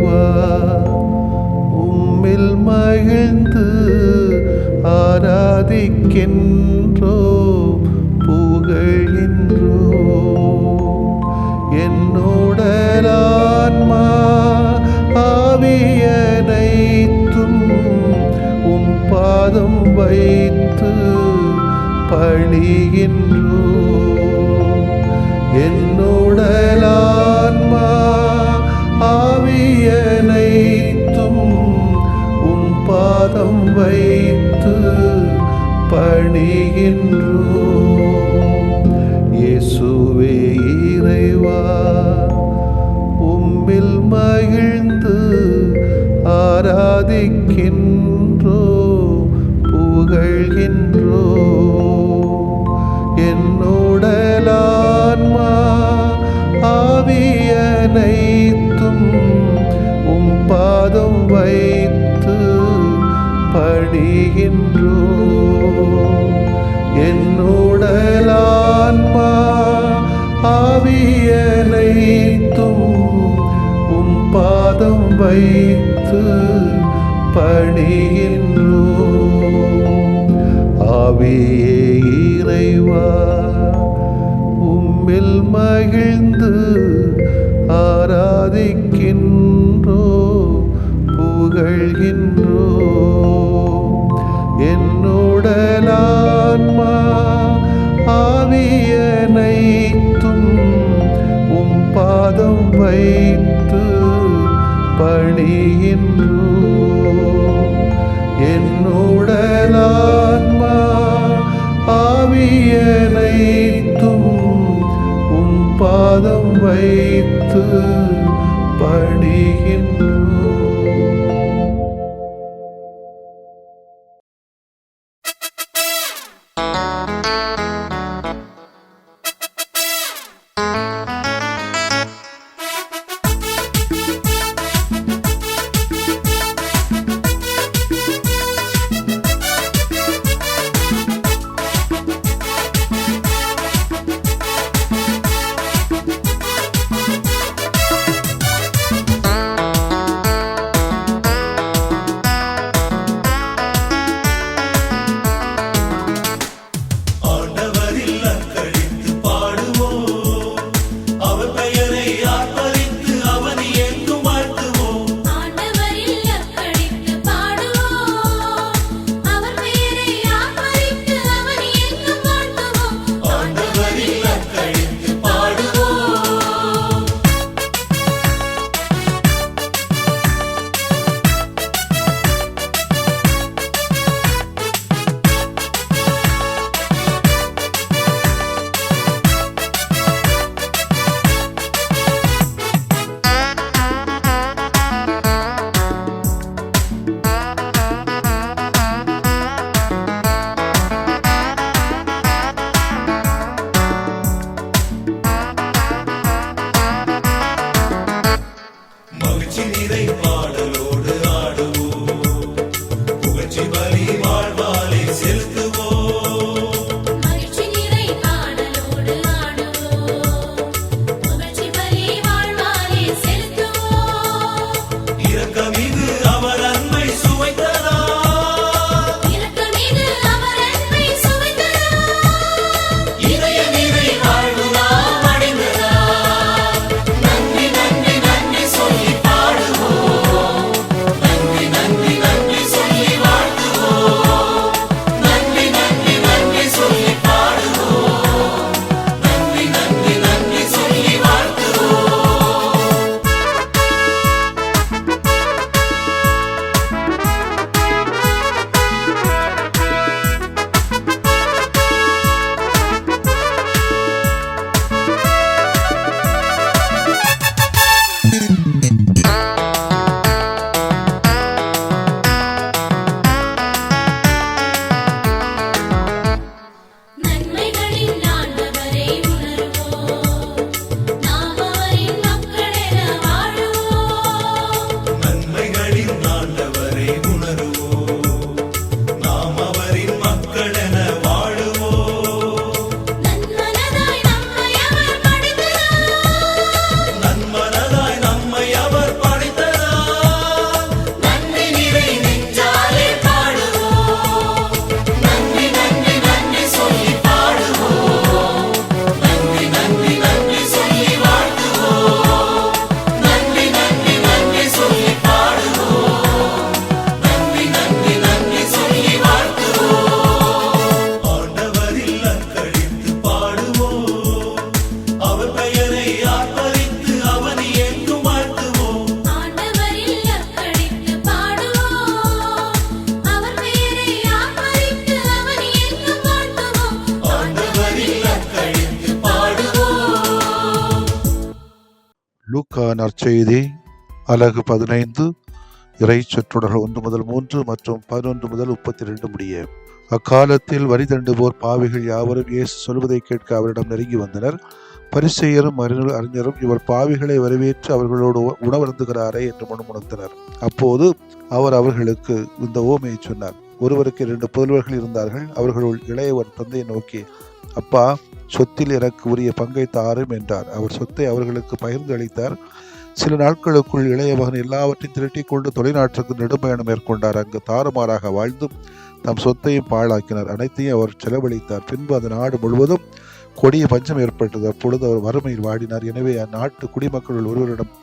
இறைவா உம்மில் மகிழ்ந்து ஆராதிக்கின்றோ புகழ்கின்றோ என்னுடலான்மா ஆவியனைத்தும் உம் பாதம் வைத்து பணிகின்றோ என்னுடலான்மா ஆவியனைத்தும் உம் பாதம் வைத்து பணிகின்றோ இயேசுவே இறைவா உம்மில் மகிழ்ந்து ஆராதிக்கின்றோ புகழ்கின்றோ என்னுடலான்மா ஆவியனைத்தும் உம் பாதம் வைத்து பணிகின்றோ என்னுடலான்மா ஆவியனைத்தும் உம் பாதம் வைத்து பணிகின்றோ ஆவியே இறைவா உம்மில் மகிழ்ந்து ஆராதிக்கின்றோ புகழ்கின்றோ என்னுடலான்மா ஆவியனைத்தும் உம் பாதம் வைத்து பணிகின்றோ என்னுடலான்மா ஆவியனைத்தும் உம் பாதம் வைத்து பணிகின்றோ. லூக்கா நற்செய்தி அலகு 15 இறை சொற்றொடர்கள் 1 முதல் 3 மற்றும் 11 முதல் 32 முடிய. அக்காலத்தில் வரி தண்டுவோர் பாவிகள் யாவரும் இயேசு சொல்வதை கேட்க அவரிடம் நெருங்கி வந்தனர். பரிசேயரும் அறிஞரும் இவர் பாவிகளை வரவேற்று அவர்களோடு உணவருந்துகிறாரே என்று முணுமுணுத்தனர். அப்போது அவர் அவர்களுக்கு இந்த உவமையை சொன்னார். ஒருவருக்கு 2 புதல்வர்கள் இருந்தார்கள். அவர்களுள் இளையவர் தந்தையை நோக்கி, அப்பா, சொத்தில் எனக்கு உரிய பங்கை தாரும் என்றார். அவர் சொத்தை அவர்களுக்கு பகிர்ந்து அளித்தார். சில நாட்களுக்குள் இளைய மகன் எல்லாவற்றையும் திரட்டிக் கொண்டு தொலைநாட்டுக்கு நெடும்பயணம் மேற்கொண்டார். அங்கு தாறுமாறாக வாழ்ந்தும் தம் சொத்தையும் பாழாக்கினார். அனைத்தையும் அவர் செலவழித்தார். பின்பு அந்த நாடு முழுவதும் கொடிய பஞ்சம் ஏற்பட்டது. அப்பொழுது அவர் வறுமையில் வாடினார். எனவே அந்நாட்டு குடிமக்களுள் ஒருவரிடம்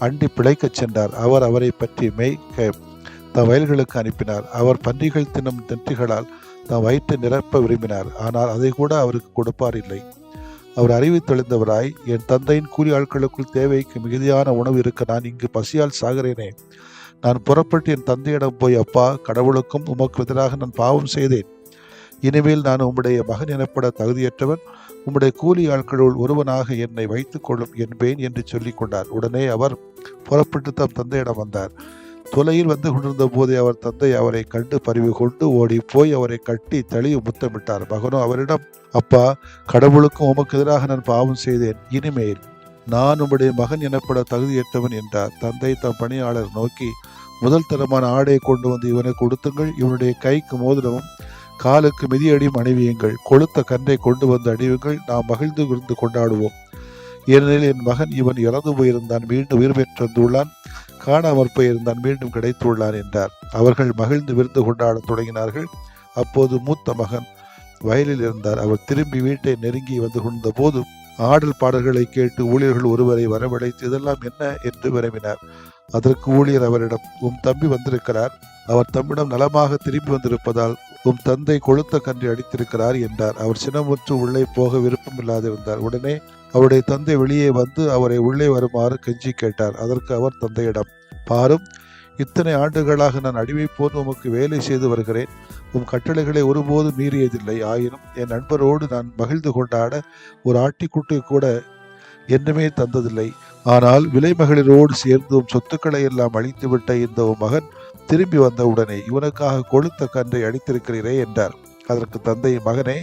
அண்டி பிழைக்கச் சென்றார். அவர் அவரை பற்றி மேய்க்க தம் வயல்களுக்கு அனுப்பினார். அவர் பன்றிகள் தின்னும் நெற்றிகளால் தம் வயிற்றை நிரப்ப விரும்பினார். ஆனால் அதை கூட அவருக்கு கொடுப்பார் இல்லை. அவர் அறிவு தெளிந்தவராய், என் தந்தையின் கூலி ஆட்களுக்குள் தேவைக்கு மிகுதியான உணவு இருக்க நான் இங்கு பசியால் சாகிறேனே. நான் புறப்பட்டு என் தந்தையிடம் போய், அப்பா, கடவுளுக்கும் உமக்கு எதிராக நான் பாவம் செய்தேன். இனிமேல் நான் உம்முடைய மகன் எனப்பட தகுதியற்றவன். உம்முடைய கூலி ஆட்களுள் ஒருவனாக என்னை வைத்துக் கொள்ளும் என்பேன் என்று சொல்லிக் கொண்டார். உடனே அவர் புறப்பட்டு தம் தந்தையிடம் வந்தார். தொலையில் வந்து கொண்டிருந்த போதே அவர் தந்தை அவரை கண்டு பரிவு கொண்டு ஓடி போய் அவரை கட்டி தழுவி முத்தமிட்டார். மகனோ அவரிடம், அப்பா, கடவுளுக்கும் உமக்கு எதிராக நான் பாவம் செய்தேன். இனிமேல் நான் உம்முடைய மகன் எனப்பட தகுதியற்றவன் என்றார். தந்தை தம் பணியாளர் நோக்கி, முதல் தரமான ஆடையை கொண்டு வந்து இவனுக்கு கொடுத்துங்கள். இவனுடைய கைக்கு மோதிரமும் காலுக்கு மிதியடியும் அணிவியுங்கள். கொளுத்த கன்றை கொண்டு வந்து அணிவுங்கள். நாம் மகிழ்ந்து விருந்து கொண்டாடுவோம். ஏனெனில் என் மகன் இவன் இறந்து போயிருந்தான், மீண்டும் உயிர் பெற்று வந்துள்ளான். காணாமற் போயிருந்தான், மீண்டும் கிடைத்துள்ளான் என்றார். அவர்கள் மகிழ்ந்து விருந்து கொண்டாட தொடங்கினார்கள். அப்போது மூத்த மகன் வயலில் இருந்தார். அவர் திரும்பி வீட்டை நெருங்கி வந்து கொண்ட போது ஆடல் பாடல்களை கேட்டு ஊழியர்கள் ஒருவரை வரவழைத்து, இதெல்லாம் என்ன என்று வினவினார். அதற்கு ஊழியர் அவரிடம், உம் தம்பி வந்திருக்கிறார். அவர் தம்மிடம் நலமாக திரும்பி வந்திருப்பதால் உம் தந்தை கொளுத்த கன்றை அடித்திருக்கிறார் என்றார். அவர் சினமுற்று உள்ளே போக விருப்பம் இல்லாதிருந்தார். உடனே அவருடைய தந்தை வெளியே வந்து அவரை உள்ளே வருமாறு கெஞ்சி கேட்டார். அதற்கு அவர் தந்தையிடம், பாரும், இத்தனை ஆண்டுகளாக நான் அடிமை போன்று உமக்கு வேலை செய்து வருகிறேன். உம் கட்டளைகளை ஒருபோது மீறியதில்லை. ஆயினும் என் நண்பரோடு நான் மகிழ்ந்து கொண்டாட ஒரு ஆட்டிக்குட்டி கூட என்னமே தந்ததில்லை. ஆனால் விலைமகளிரோடு சேர்ந்து உம் சொத்துக்களை எல்லாம் அழித்துவிட்ட இந்த உம் மகன் திரும்பி வந்த உடனே இவனுக்காக கொளுத்த கன்றை அடித்திருக்கிறீரே என்றார். அதற்கு தந்தை, மகனே,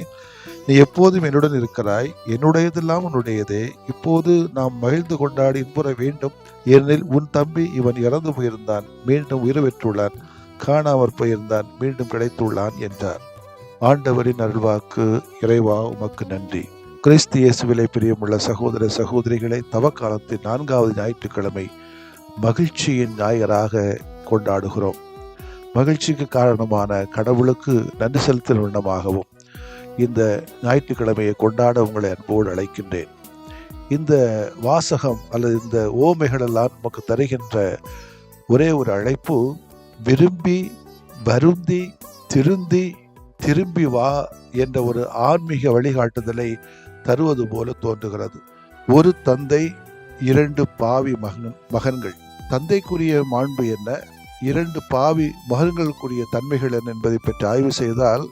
நீ எப்போதும் என்னுடன் இருக்கிறாய். என்னுடையதெல்லாம் உன்னுடையதே. இப்போது நாம் மகிழ்ந்து கொண்டாடி இன்புற வேண்டும். ஏனெனில் உன் தம்பி இவன் இறந்து போயிருந்தான், மீண்டும் உயிர் பெற்றுள்ளான். காணாமற் போயிருந்தான், மீண்டும் கிடைத்துள்ளான் என்றார். ஆண்டவரின் அருள்வாக்கு. இறைவா, உமக்கு நன்றி. கிறிஸ்து இயேசுவிலே பிரியமுள்ள சகோதர சகோதரிகளை, தவக்காலத்தின் 4வது ஞாயிற்றுக்கிழமை மகிழ்ச்சியின் ஞாயிறாக கொண்டாடுகிறோம். மகிழ்ச்சிக்கு காரணமான கடவுளுக்கு நன்றி செலுத்தல் வண்ணமாகவும் இந்த ஞாயிற்றுக்கிழமையை கொண்டாட உங்களை அன்போடு அழைக்கின்றேன். இந்த வாசகம் அல்லது இந்த ஓமைகள் எல்லாம் நமக்கு தருகின்ற ஒரே ஒரு அழைப்பு, விரும்பி வருந்தி திருந்தி திரும்பி வா என்ற ஒரு ஆன்மீக வழிகாட்டுதலை தருவது போல தோன்றுகிறது. ஒரு தந்தை, 2 பாவி மகன்கள். தந்தைக்குரிய மாண்பு என்ன, 2 பாவி மகன்களுக்குரிய தன்மைகள் என்ன என்பதை பற்றி ஆய்வு செய்தால்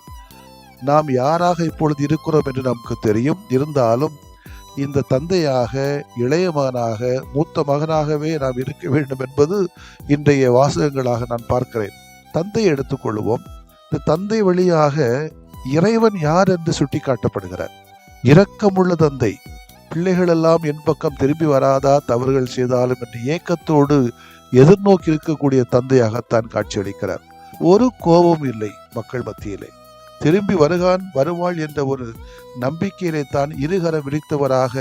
நாம் யாராக இப்பொழுது இருக்கிறோம் என்று நமக்கு தெரியும். இருந்தாலும் இந்த தந்தையாக, இளைய மகனாக, மூத்த மகனாகவே நாம் இருக்க வேண்டும் என்பது இன்றைய வாசகங்களாக நான் பார்க்கிறேன். தந்தையை எடுத்துக்கொள்வோம். இந்த தந்தை வழியாக இறைவன் யார் என்று சுட்டி காட்டப்படுகிறார். இரக்கமுள்ள தந்தை. பிள்ளைகள் எல்லாம் என் பக்கம் திரும்பி வராதா, தவறுகள் செய்தாலும் என்று ஏக்கத்தோடு எதிர்நோக்கி இருக்கக்கூடிய தந்தையாகத்தான் காட்சியளிக்கிறார். ஒரு கோபம் இல்லை மக்கள் மத்தியிலே. திரும்பி வருவாள் என்ற ஒரு நம்பிக்கையிலே தான் இருகரம் விரித்தவராக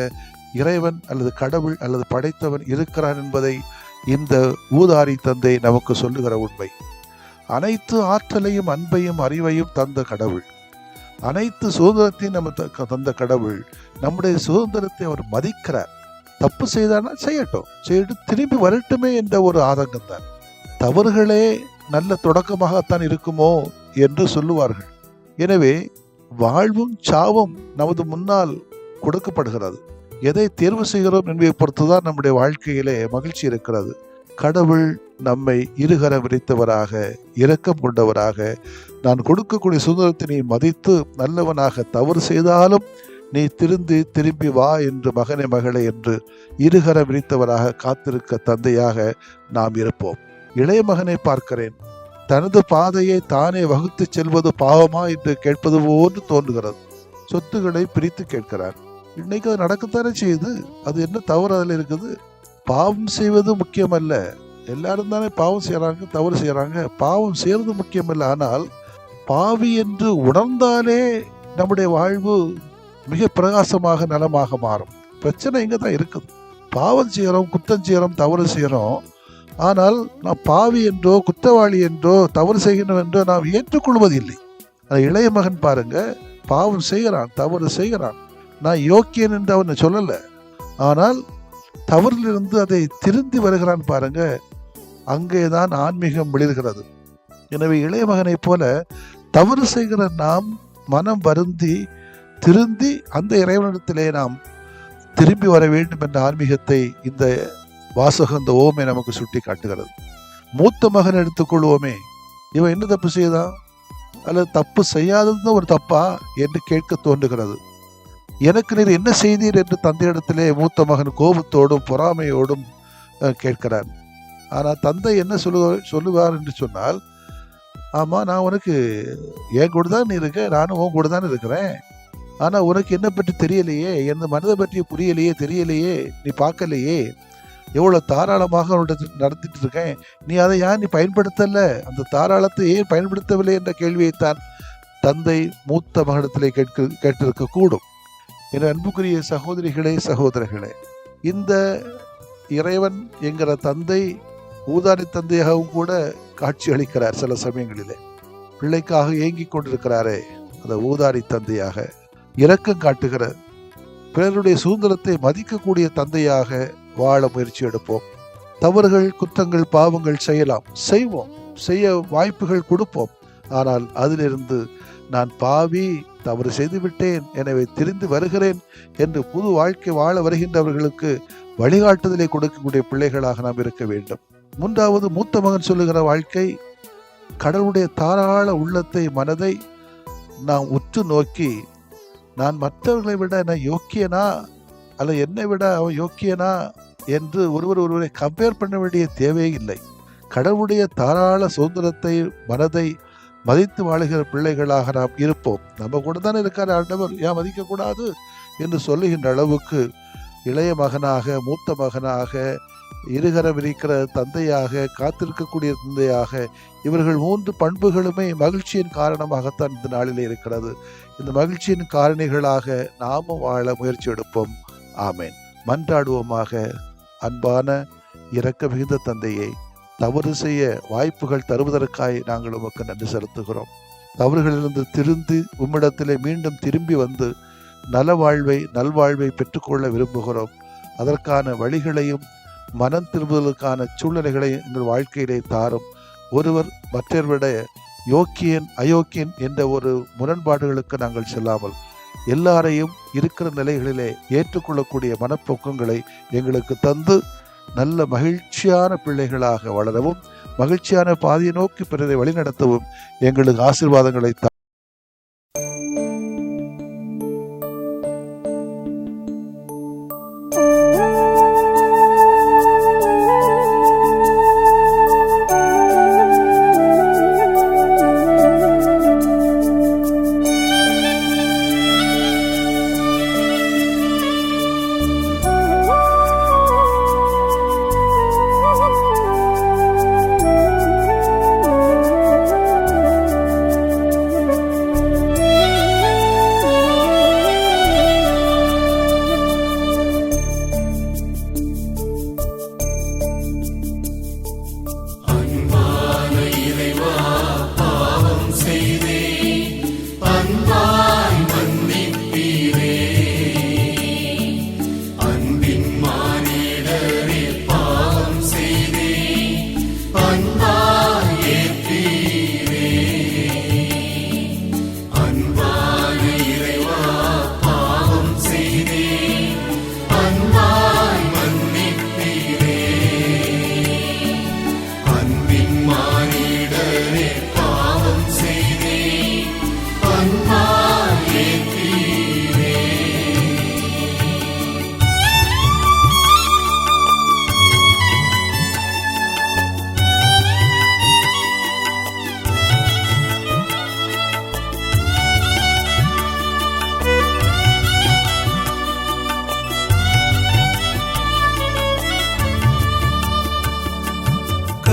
இறைவன் அல்லது கடவுள் அல்லது படைத்தவன் இருக்கிறான் என்பதை இந்த ஊதாரி தந்தை நமக்கு சொல்லுகிற உண்மை. அனைத்து ஆற்றலையும் அன்பையும் அறிவையும் தந்த கடவுள், அனைத்து சுதந்திரத்தையும் நம்ம தந்த கடவுள், நம்முடைய சுதந்திரத்தை அவர் மதிக்கிறார். தப்பு செய்தானா செய்யட்டு திரும்பி வரட்டுமே என்ற ஒரு ஆதங்கம் தான். தவறுகளே நல்ல தொடக்கமாகத்தான் இருக்குமோ என்று சொல்லுவார்கள். எனவே வாழ்வும் சாவும் நமது முன்னால் கொடுக்கப்படுகிறது. எதை தேர்வு செய்கிறோம் என்பதை பொறுத்துதான் நம்முடைய வாழ்க்கையிலே மகிழ்ச்சி இருக்கிறது. கடவுள் நம்மை இருகரம் விரித்தவராக, இரக்கம் கொண்டவராக, நான் கொடுக்கக்கூடிய சுதந்திரத்தினை மதித்து நல்லவனாக, தவறு செய்தாலும் நீ திரும்பி வா என்று மகனே மகளே என்று இருகர விரித்தவராக காத்திருக்க தந்தையாக நாம் இருப்போம். இளைய மகனை பார்க்கிறேன். தனது பாதையை தானே வகுத்து செல்வது பாவமா என்று கேட்பது போன்று தோன்றுகிறது. சொத்துக்களை பிரித்து கேட்கிறார். இன்னைக்கு அது நடக்கத்தானே செய்யுது. அது என்ன தவறு அதில் இருக்குது? பாவம் செய்வது முக்கியமல்ல. எல்லாரும் தானே பாவம் செய்யறாங்க, தவறு செய்யறாங்க. பாவம் செய்யறது முக்கியமல்ல. ஆனால் பாவி என்று உணர்ந்தாலே நம்முடைய வாழ்வு மிக பிரகாசமாக நலமாக மாறும். பிரச்சனை இங்க தான் இருக்குது. பாவம் செய்யறோம், குற்றம் செய்யறோம், தவறு செய்யறோம். ஆனால் நாம் பாவி என்றோ குற்றவாளி என்றோ தவறு செய்யணும் என்றோ நாம் ஏற்றுக்கொள்வதில்லை. இளைய மகன் பாருங்க, பாவம் செய்கிறான், தவறு செய்கிறான். நான் யோக்கியன் என்று அவனை சொல்லல. ஆனால் தவறிலிருந்து அதை திருந்தி வருகிறான் பாருங்க. அங்கேதான் ஆன்மீகம் விழுகிறது. எனவே இளைய மகனை போல தவறு செய்கிற நாம் மனம் வருந்தி திருந்தி அந்த இறைவனிடத்திலே நாம் திரும்பி வர வேண்டும் என்ற ஆன்மீகத்தை இந்த வாசகம், இந்த ஓமை நமக்கு சுட்டி காட்டுகிறது. மூத்த மகன் எடுத்துக்கொள்வோமே, இவன் என்ன தப்பு செய்தான் அல்லது தப்பு செய்யாதது ஒரு தப்பா என்று கேட்க தோன்றுகிறது. எனக்கு நீர் என்ன செய்தீர் என்று தந்தையிடத்திலே மூத்த மகன் கோபத்தோடும் பொறாமையோடும் கேட்கிறான். ஆனால் தந்தை என்ன சொல்லுவார் என்று சொன்னால், ஆமா, நான் உனக்கு என் கூட தான் இருக்க, நானும் உன் கூட தான் இருக்கிறேன். ஆனா உனக்கு என்ன பற்றி தெரியலையே, என் மனதை பற்றி புரியலையே, தெரியலையே, நீ பார்க்கலையே, எவ்வளவு தாராளமாக அவனுடைய நடத்திட்டு இருக்கேன், நீ அதை ஏன் நீ பயன்படுத்தல, அந்த தாராளத்தை ஏன் பயன்படுத்தவில்லை என்ற கேள்வியைத்தான் தந்தை மூத்த மகனிடத்திலே கேட்டிருக்க கூடும். என் அன்புக்குரிய சகோதரிகளே, சகோதரர்களே, இந்த இறைவன் என்கிற தந்தை ஊதாரி தந்தையாகவும் கூட காட்சி அளிக்கிறார். சில சமயங்களிலே பிள்ளைக்காக ஏங்கிக் கொண்டிருக்கிறாரே, அந்த ஊதாரி தந்தையாக இரக்கம் காட்டுகிற, பிறருடைய சுதந்திரத்தை மதிக்கக்கூடிய தந்தையாக வாழ முயற்சி எடுப்போம். தவறுகள், குற்றங்கள், பாவங்கள் செய்வோம், செய்ய வாய்ப்புகள் கொடுப்போம். ஆனால் அதிலிருந்து நான் பாவி, தவறு செய்துவிட்டேன், எனவே திரிந்து வருகிறேன் என்று புது வாழ்க்கை வாழ வருகின்றவர்களுக்கு வழிகாட்டுதலை கொடுக்கக்கூடிய பிள்ளைகளாக நாம் இருக்க வேண்டும். மூன்றாவது, மூத்த மகன் சொல்லுகிற வாழ்க்கை, கடவுளுடைய தாராள உள்ளத்தை, மனதை நாம் உற்று நோக்கி, நான் மற்றவர்களை விட நான் யோக்கியனா அல்ல என்னை விட அவன் யோக்கியனா என்று ஒருவரை கம்பேர் பண்ண வேண்டிய தேவையே இல்லை. கடவுளுடைய தாராள சுதந்திரத்தை, மனதை மதித்து வாழுகிற பிள்ளைகளாக நாம் இருப்போம். நம்ம கூட தானே இருக்காரு ஆண்டவர், ஏன் மதிக்க கூடாது என்று சொல்லுகின்ற அளவுக்கு இளைய மகனாக, மூத்த மகனாக, இருகர விரிக்கிற தந்தையாக, காத்திருக்கக்கூடிய தந்தையாக, இவர்கள் மூன்று பண்புகளுமே மகிழ்ச்சியின் காரணமாகத்தான் இந்த நாளிலே இருக்கிறது. இந்த மகிழ்ச்சியின் காரணிகளாக நாமும் வாழ முயற்சி எடுப்போம். ஆமேன். மன்றாடுவோமாக. அன்பான இரக்க மிகுந்த தந்தையை, தவறு செய்ய வாய்ப்புகள் தருவதற்காய் நாங்கள் உமக்கு நன்றி செலுத்துகிறோம். தவறுகளிலிருந்து திருந்து உம்மிடத்திலே மீண்டும் திரும்பி வந்து நல்வாழ்வை பெற்றுக்கொள்ள விரும்புகிறோம். அதற்கான வழிகளையும் மனம் திரும்புதலுக்கான சூழ்நிலைகளையும் எங்கள் வாழ்க்கையிலே தாரும். ஒருவர் மற்றவரை யோக்கியன் அயோக்கியன் என்ற ஒரு முரண்பாடுகளுக்கு நாங்கள் செல்லாமல் எல்லாரையும் இருக்கிற நிலைகளிலே ஏற்றுக்கொள்ளக்கூடிய மனப்போக்கங்களை எங்களுக்கு தந்து நல்ல மகிழ்ச்சியான பிள்ளைகளாக வளரவும், மகிழ்ச்சியான பாதையை நோக்கி பிறரை வழிநடத்தவும் எங்களுக்கு ஆசீர்வாதங்களை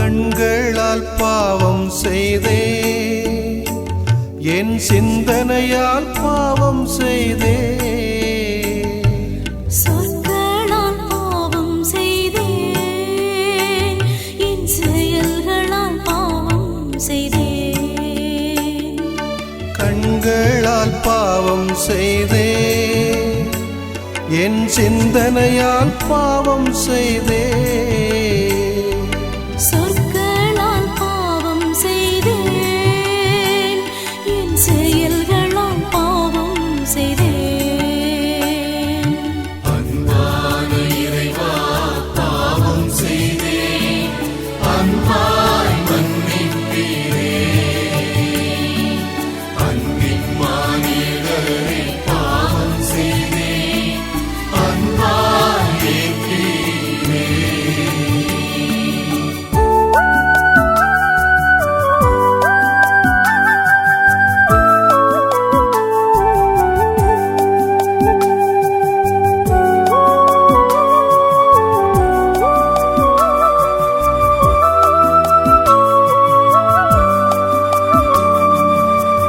கண்களால் பாவம் செய்தே, என் சிந்தனையால் பாவம் செய்தே, சொற்களால் பாவம் செய்தேன், என் செயல்களால் பாவம் செய்தேன். கண்களால் பாவம் செய்தே, என் சிந்தனையால் பாவம் செய்தே, சொற்களால் பாவம் செய்தேன், என் செயல்களால் பாவம் செய்தேன். அன்பான இறைவா, பாவம் செய்தேன், அன்பாய் மன்னிப்பீரே. அன்பின் மானிடரே, பாவம் செய்தேன், அன்பாய் ஏற்பீரே.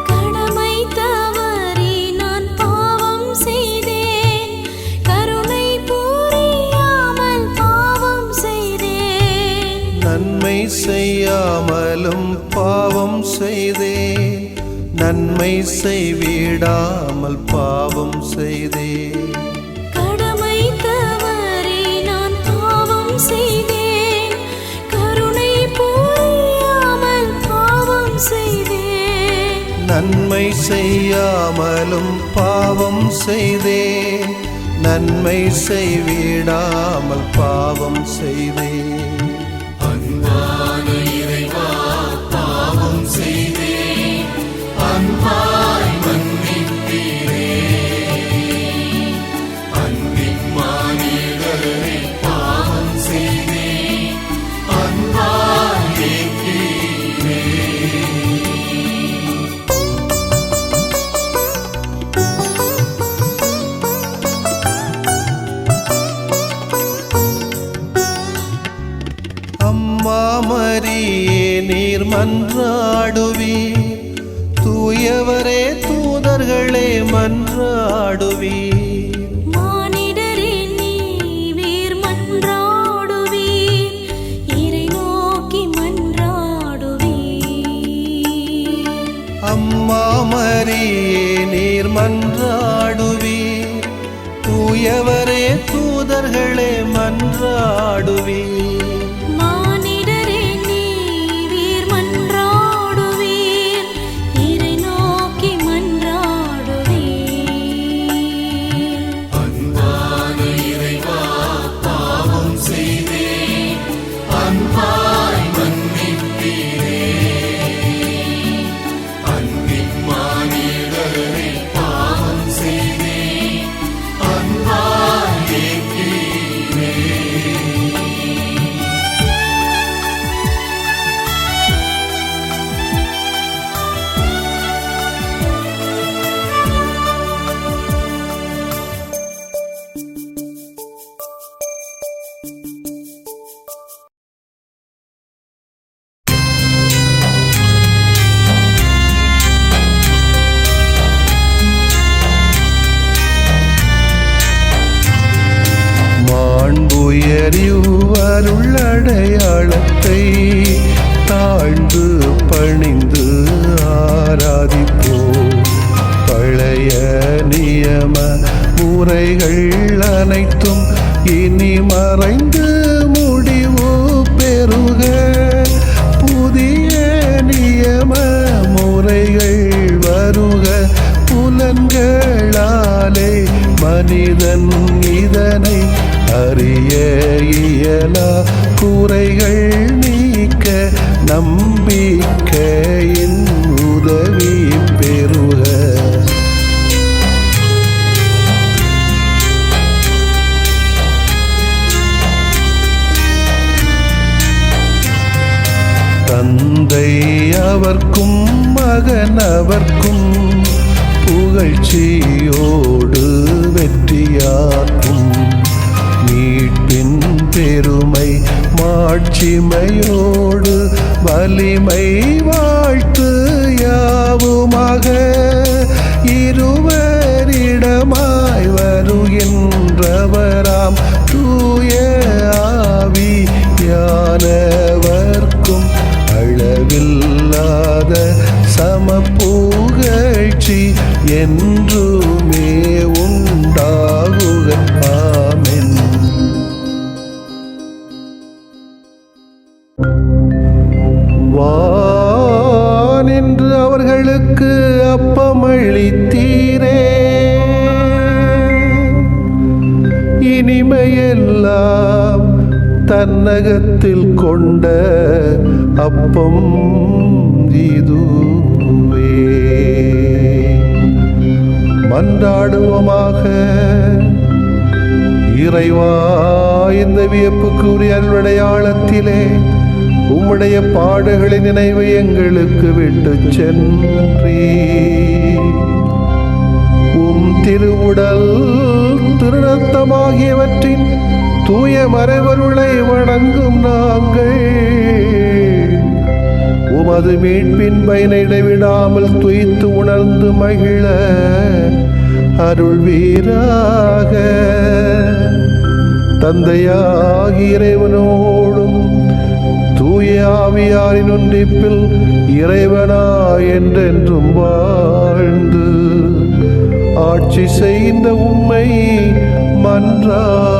கடமை தவறி நான் பாவம் செய்தேன், கருணை புரியாமல் பாவம் செய்தேன். நன்மை செய்யாமலும் பாவம் செய்தே, நன்மை செய்விடாமல் பாவம் செய்தே, கடமை தவறி நான் பாவம் செய்தேன், கருணை புரியாமல் பாவம் செய்தேன். நன்மை செய்யாமலும் பாவம் செய்தே, நன்மை செய்விடாமல் பாவம் செய்தே, அன்பான இறைவா, பாவம் செய்தேன், அன்பாய் மன்னிப்பீரே. அன்பின் மானிடரே, பாவம் செய்தேன், அன்பாய் ஏற்பீரே. அம்மா மரியே நீர் மன்றாடுவீர், தூயவரே தூதர்களே மன்றாடுவீர். மானிடரே நீர் மன்றாடுவீர், இறை நோக்கி மன்றாடுவீர். அம்மா மரியே நீர் மன்றாடுவீர், தூயவரே தூதர்களே மன்றாடுவீர். மானிடரே நீர் மன்றாடுவீர், இறை நோக்கி மன்றாடுவீர். அன்பான இறைவா, பாவம் செய்தேன், அன்பாய் மன்னிப்பீரே. அன்பின் மானிடரே, பாவம் செய்தேன், அன்பாய் ஏற்பீரே. மாண்புயரிவருள்ளடையாளத்தை தாழ்ந்து பணிந்து ஆராதிப்போம். பழைய நியம முறைகள் அனைத்தும் இனி மறைந்து முடிவு பெறுக. புதிய நியம முறைகள் வருக. புலன்களாலே மனிதன் இதனை அறிய இயலா. குறைகள் நீக்க நம்பிக்கையின் உதவி பெறுக. தந்தை அவர்க்கும் மகன் அவர்க்கும் புகழ்ச்சியோடு வெற்றியாக்கும். மீட்பின் பெருமை மாட்சிமையோடு வலிமை வாழ்த்து யாவுமாக இருவரிடமாய் வருகின்றவராம் தூய ஆவியானவர்க்கும் அளவில்லாத சமப்புகழ்ச்சி என்றுமே உண்டாகுக. ஆமென். வானின்று அவர்களுக்கு அப்பமளித்தீரே, இனிமையெல்லாம் தன்னகத்தில் கொண்ட அப்பம் இதுவே. மன்றாடுவோமாக. இறைவா, இந்த வியப்புக்குரிய அருளடையாளத்திலே உம்முடைய பாடுகளின் நினைவை எங்களுக்கு விட்டு சென்றீ. உம் திருவுடல் திருநத்தமாகியவற்றின் தூய மறைவருளை வணங்கும் நாங்கள் உமது மீட்பின் பயனை இடைவிடாமல் துய்த்து உணர்ந்து மகிழ அருள்வீராக. தந்தையாகிய இறைவனோடும் தூய ஆவியாரின் ஒன்றிப்பில் இறைவனா என்றென்றும் வாழ்ந்து ஆட்சி செய்த உம்மை மன்றாடுகிறோம்.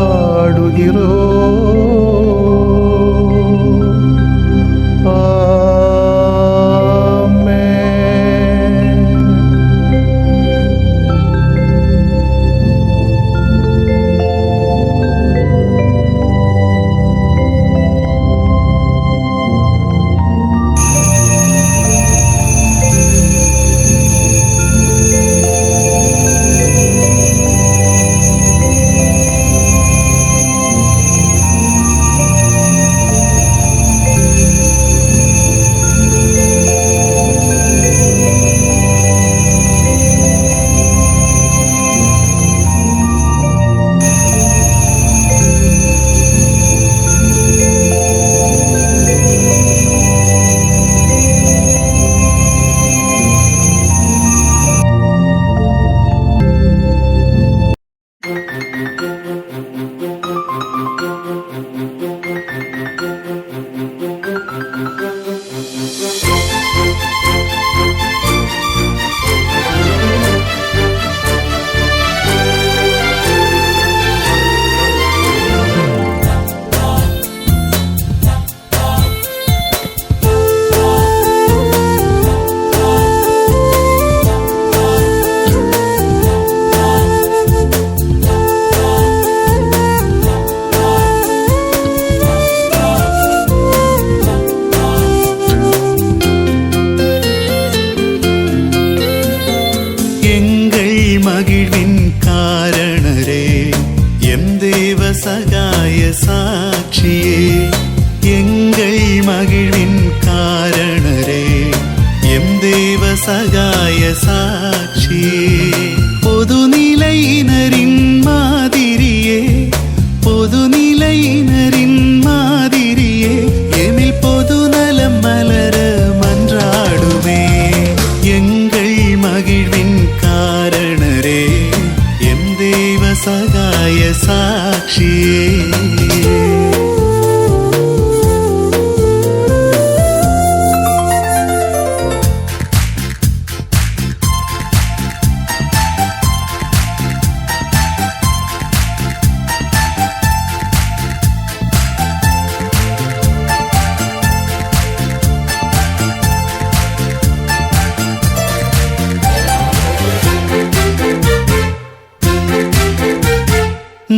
மகிழ்வின் காரணரே, எம் தேவ சகாய சாட்சியே. எங்கள் மகிழ்வின் காரணரே, எம் தேவ சகாய சாட்சியே. பொதுநிலையினரின் மாதிரியே, பொதுநிலையினரின் மாதிரியே, எமில் பொதுநலம் மலர மன்றாடுமே. எங்கள் மகிழ்வின் காரணரே, எம் தேவ சகாய சாட்சியே.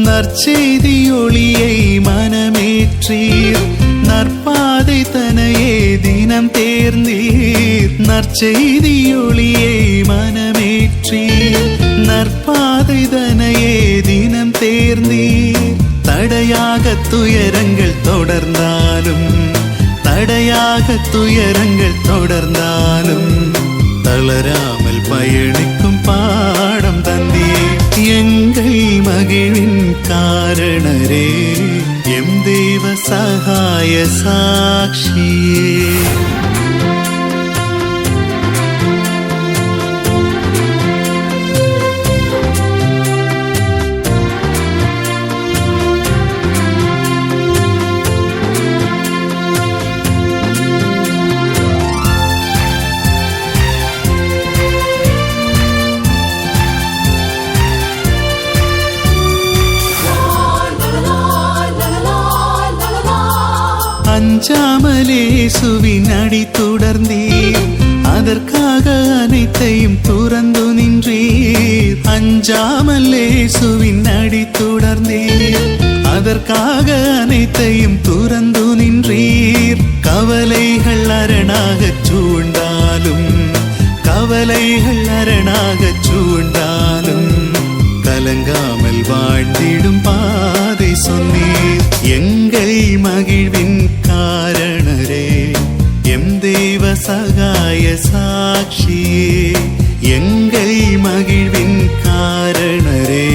நற்செய்தி ஒளியை மனமேற்றீர், நற்பாதை தனையே தினம் தேர்ந்தீர். நற்செய்தி ஒளியை மனமேற்றீர், நற்பாதை தனையே தினம் தேர்ந்தீர். தடையாக துயரங்கள் தொடர்ந்தாலும், தடையாக துயரங்கள் தொடர்ந்தாலும், தளராமல் பயணிக்கும் பாடம் தந்தீர். எங்கள் மகிழ்வின் காரணரே, எம் தேவ சகாய சாட்சியே. அஞ்சாமலேசுவின் அடி தொடர்ந்தீர், அதற்காக அனைத்தையும் துறந்து நின்றீர். அஞ்சாமலேசுவின் அடி தொடர்ந்தீர், அதற்காக அனைத்தையும் துறந்து நின்றீர். கவலைகள் அரணாகச் சூழ்ந்தாலும், கவலைகள் அரணாகச் சூழ்ந்தாலும், கலங்காமல் வாழ்ந்திடும் பாதை சொன்னீர். எங்கள் மகிழ்வின் காரணரே, எம் தேவ சகாய சாட்சியே. எங்கள் மகிழ்வின் காரணரே,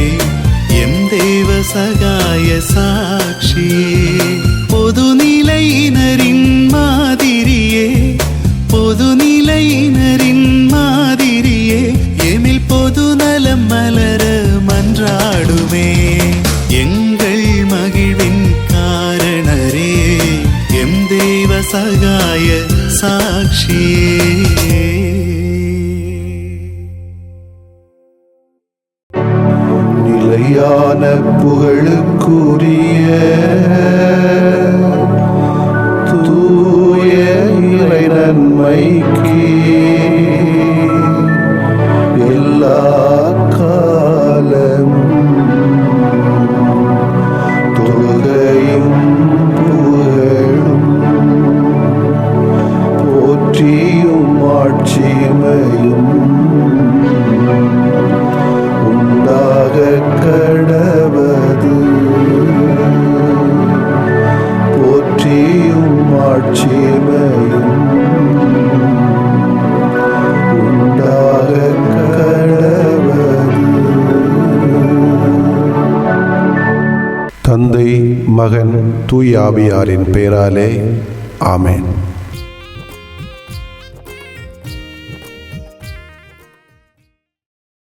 எம் தேவ சகாய சாட்சியே. பொதுநிலையினரின் மாதிரியே, பொதுநிலையினரின் மாதிரியே, எமில் பொதுநலம் மலர மன்றாடுமே. எங்கள் மகிழ்வின் காரணரே, எம் தேவ சகாய சாட்சியே. நிலையான புகழுக்குரிய தூய இறை நன்மைக்கு எல்லா காலம் தொழுகையும் புகழும் போற்றியும் ஆட்சிமையும் உண்டாக கடவது. போற்றியும் ஆட்சிமையும் உண்டாக கடவது. தந்தை, மகன், தூய ஆவியாரின் பெயராலே ஆமென்.